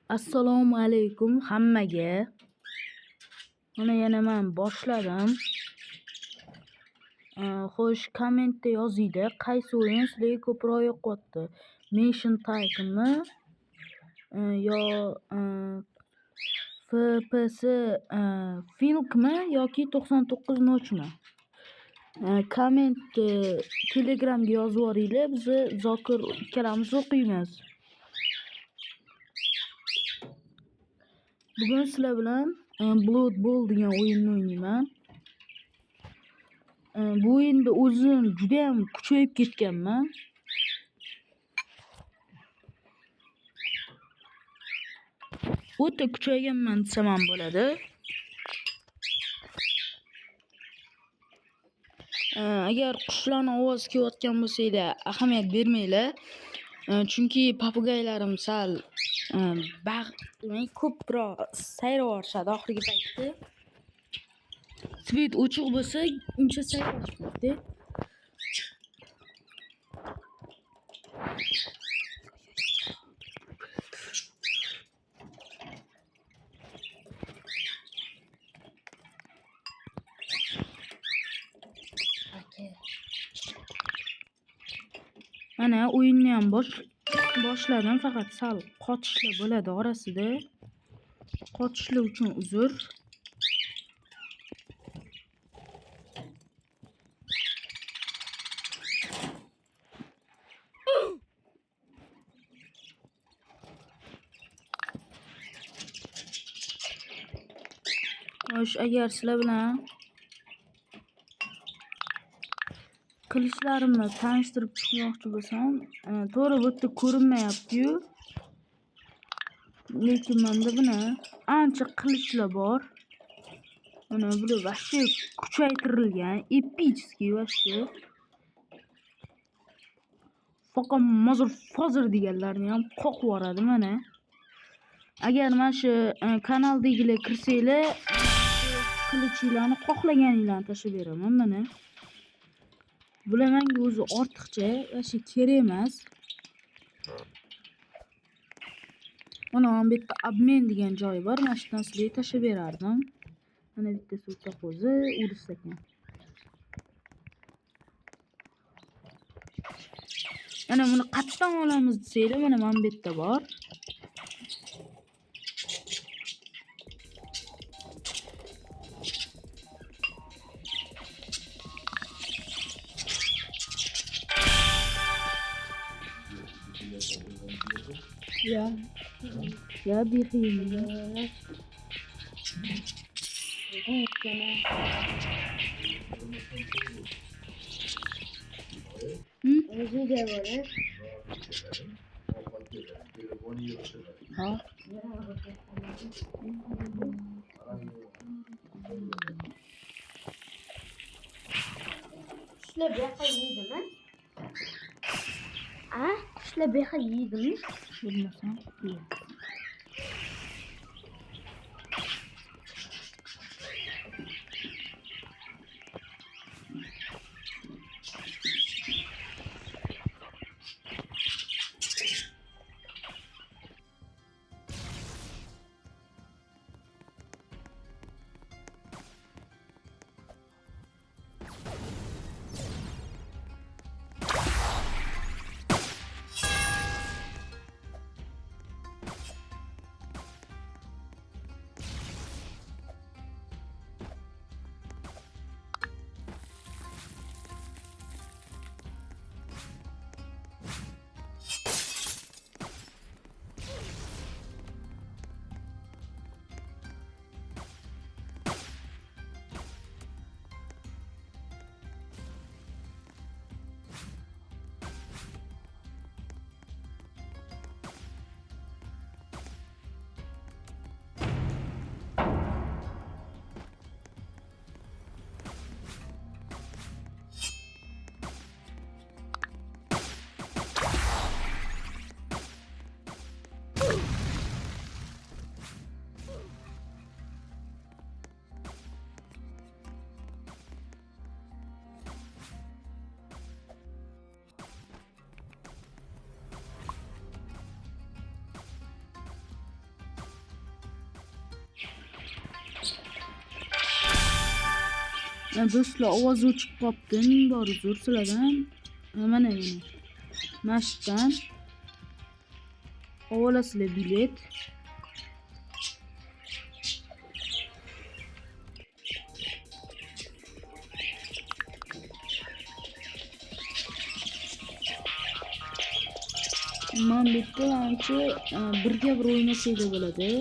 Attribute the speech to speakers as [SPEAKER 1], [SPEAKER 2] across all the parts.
[SPEAKER 1] Assalomu alaykum hammaga. Mana yana men boshladim. Xo'sh, kommentda yozinglar, qaysi o'yin sizlarga ko'proq yoqyapti? Mission Titan'mi yo FPS Filkmi yoki 99 Nochmi? Kommentda Telegramga yozib yuboringlar, biz Zokir ikkalamiz o'qiymiz. Bugun sizlar bilan Blood Bowl degan o'yinni o'ynayman. Bu o'yinda o'zim juda ham kuchayib ketganman. O'ta kuchayganman desam ham bo'ladi. Agar qushlarning ovozi kelayotgan bo'lsanglar, ahamiyat bermanglar. Chunki papugaylarim sal ko'proq sayrab yuborishadi oxirgi paytda. Svet o'chiq bo'lsa, uncha sayrashmaydi. Mana o'yinni ham boshladim, faqat sal qotishlar bo'ladi orasida. Qotishlar uchun uzr. Xo'sh, agar sizlar bilan qilichlarimni tanishtirib chiqmoqchi bo'lsam, to'g'ri bu yerda ko'rinmayapti-yu. Lekin menda buni ancha qilichlar bor. Mana bular vashcha kuchaytirilgan, epichskiy vashcha. Faqat mazur fozir deganlarni ham qoqib yuboradi mana. Agar mana shu kanaldagilar kirsanglar, qilichlarni xohlaganinglarni tashlab beraman mana. Bular menga o'zi ortiqcha, vashcha kerak emas. Mana bu yerda obmen degan joyi bor. Mana shu yerdan sizlarga tashlab berardim. Mana bittasi o'ta qo'zi, urus ekan. Mana buni qayerdan olamiz desanglar, mana bu yerda bor. Ya bir xiyim.
[SPEAKER 2] Özü de var.
[SPEAKER 1] Ha?
[SPEAKER 2] Kuşla beha yedi mi? Ha? Kuşla beha yedi mi?
[SPEAKER 1] Bilmasam, iyi. Do'stlar, ovozi o'chib qolibdi. Ming bor uzr sizlardan. Mana mashqdan olasizlar bilet. Men bitta ancha birga bir o'ynasak bo'ladi.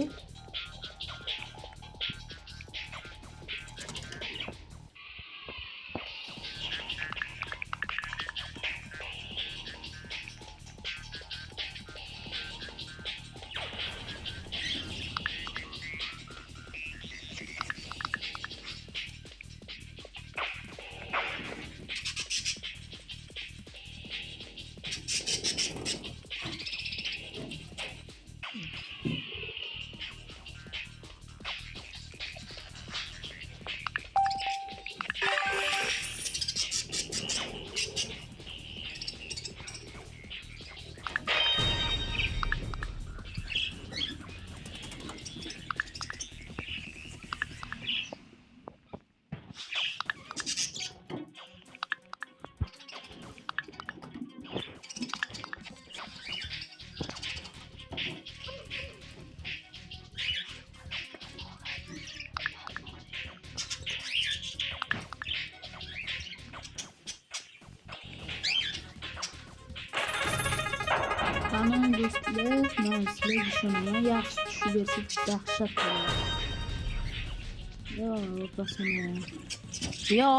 [SPEAKER 1] Qani do'stlar, men sizlarga ishonaman. Yaxshi tushib bersak dahshat bo'ladi.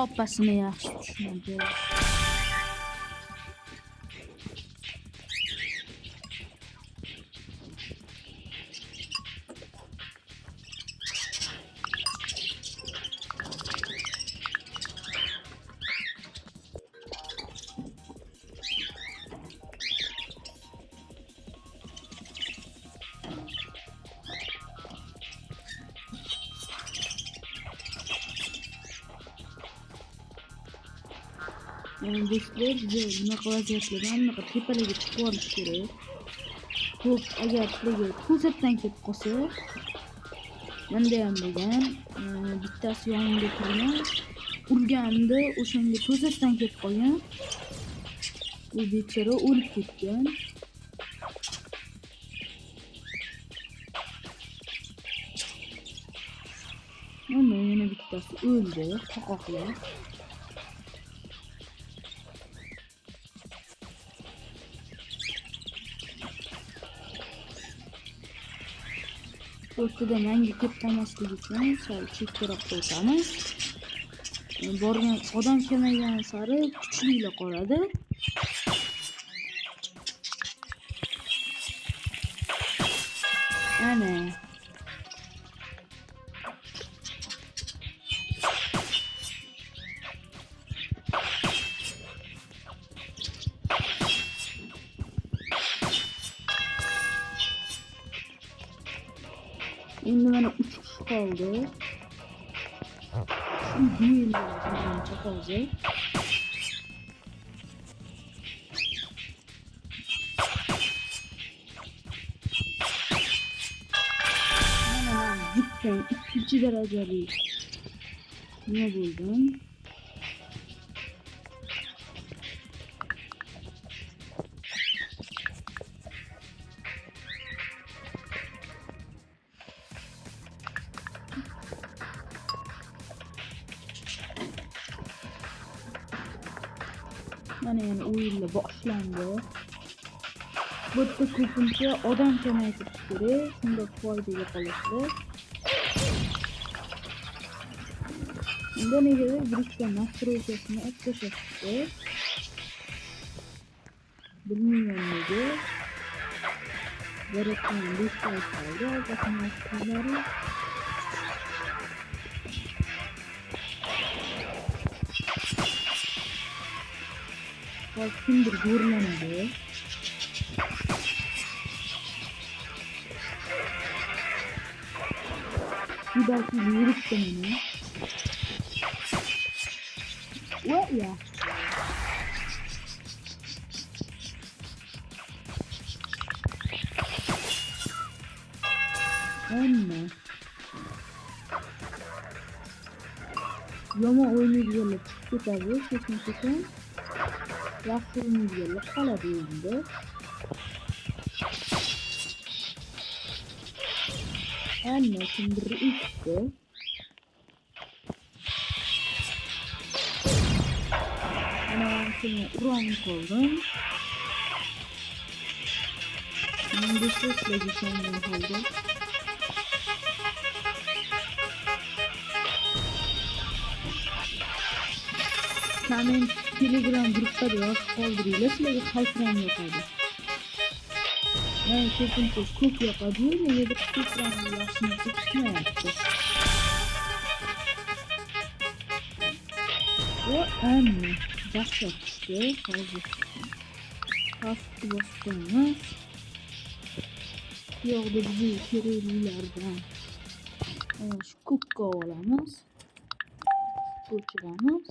[SPEAKER 1] Opasini yaxshi tushunadi. Do'stlar, bunaqa vaziyatlardan bunaqa tepalarga chiqib olish kerak. To'p agar sizlarga to'satdan kelib qolsa, menda ham bo'lgan, bittasi yonimga turgan, urganda o'shanga to'satdan kelib qolgan. U bechora o'lib ketgan. Mana yana bittasi o'ldi, qoqoqlar. O'rtada menga kelib qolmasligi uchun sal chekkaroq qo'yamiz. Borgan odam kelmagan sari kuchlilar qoladi. Ana. Endi mana 3 kishi qoldi. Shu duelga hozir. Mana bitta 2-darajali nima bo'ldim? Mana yana o'yinlar boshlandi. Bu yerda ko'pincha odam kamaytirish kerak, shunda foydaga qolasiz. Unda negadir birikta nastroykasini olib tashlashdi. Bilmayman nega. Yaratgan distay qoldi, orqasini qiladi. Kimdir zo'rlanadi. Balki yuribdi meni. What ya? Amma yomon o'ynaydiganlar chiqib ketadi, sekin yaxshi o'ynaydiganlar qoladi endi. Hamma kimdir ikki. Ana shuni urib qoldim. Endi sizlarga ishonmay qoldim. Komment Telegram gruppada yozib qoldiringlar, sizlarga qaysi rang yoqadi. Men ko'pincha ko'k yoqadi, negadir ko'k rangni yaxshi chiqmayapti. O anne dahshat tushdi. Hozir pastga bosamiz. Yo'qda bizning keraklilardan shu ko'kka olamiz. Ko'chiramiz.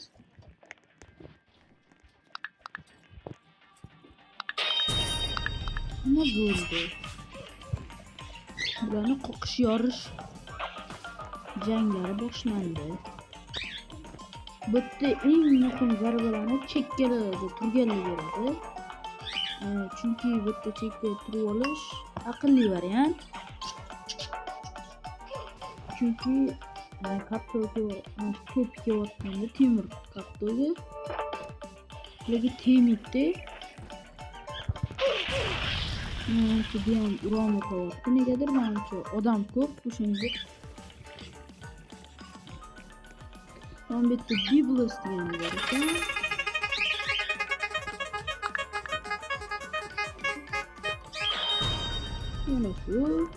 [SPEAKER 1] Nima bo'ldi? Bularni qoqish yorish janglari boshlandi. Bitta eng muhim zarbalarni chekkalarda turganligi beradi. Chunki bitta chekkada turib olish aqlli variant. Chunki kaptoga ko'pga o'tganda temir kaptoga lekin temitdi. Menimcha ham urami qo'yapti. Negadir menimcha odam ko'p o'shanga. Ben bitti Biblos diyelim gerekiyor. Yine şu.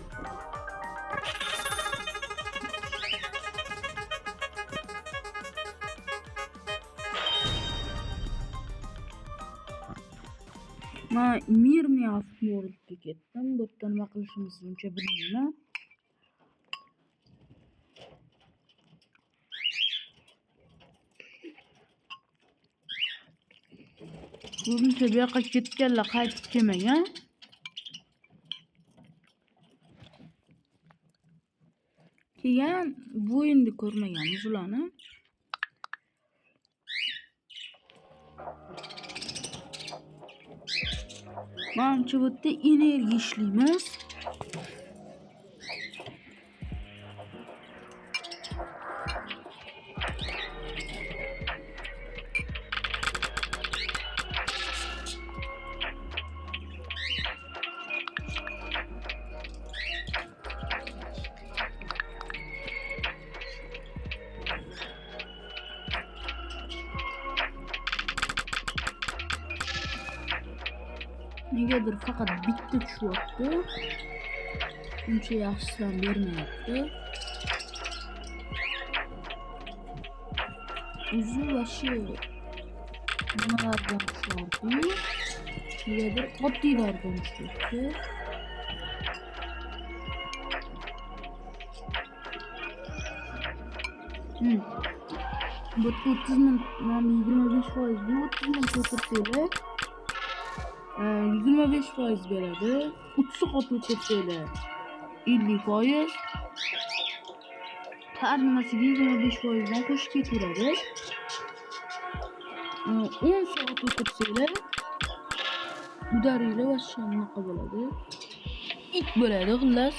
[SPEAKER 1] Ben mirni asmıyoruz tükettim. Buttan bakılışımız önce bilmiyorum. Ko'pincha bu yoqqa ketganlar qaytib kelmagan. Keyin bu endi ko'rmaganmiz ularni. Menimcha bu yerda energiya ishlaymiz. Negadir faqat bitta tushyapti. Uncha yaxshidan bermayapti. O'zi va shu nimalardan tushyapti. Negadir oddiylardan tushyapti. Bu 30 ming, 25% bu 30 ming ko'rsatsalar 25% beradi. 30 qotib ko'rsatsalar 50%. Har nimasiga 25% dan qo'shib ketaveradi. 10 soat o'tirsalar udaringlar va shamnaqa bo'ladi. It bo'ladi xullas.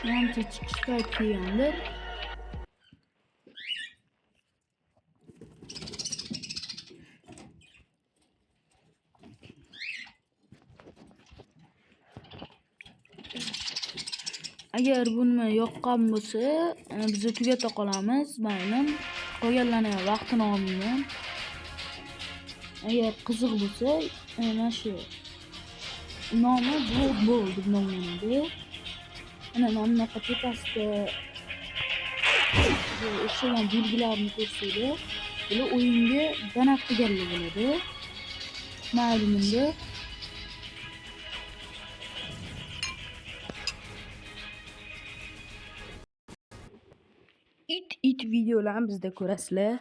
[SPEAKER 1] Menimcha chiqish payti kelgandir. Agar buni yoqqan bo'lsa, biz tugata qolamiz. Mayli. Qolganlarni vaqtini olmayman. Agar qiziq bo'lsa, mana shu nomi bo'ldi nomlanadi. Ana bunaqa tepasida o'xshagan belgilarni ko'rsanglar, bular o'yinga donat qilganlar bo'ladi. Mayli bunda. It videolarni bizda ko'rasizlar.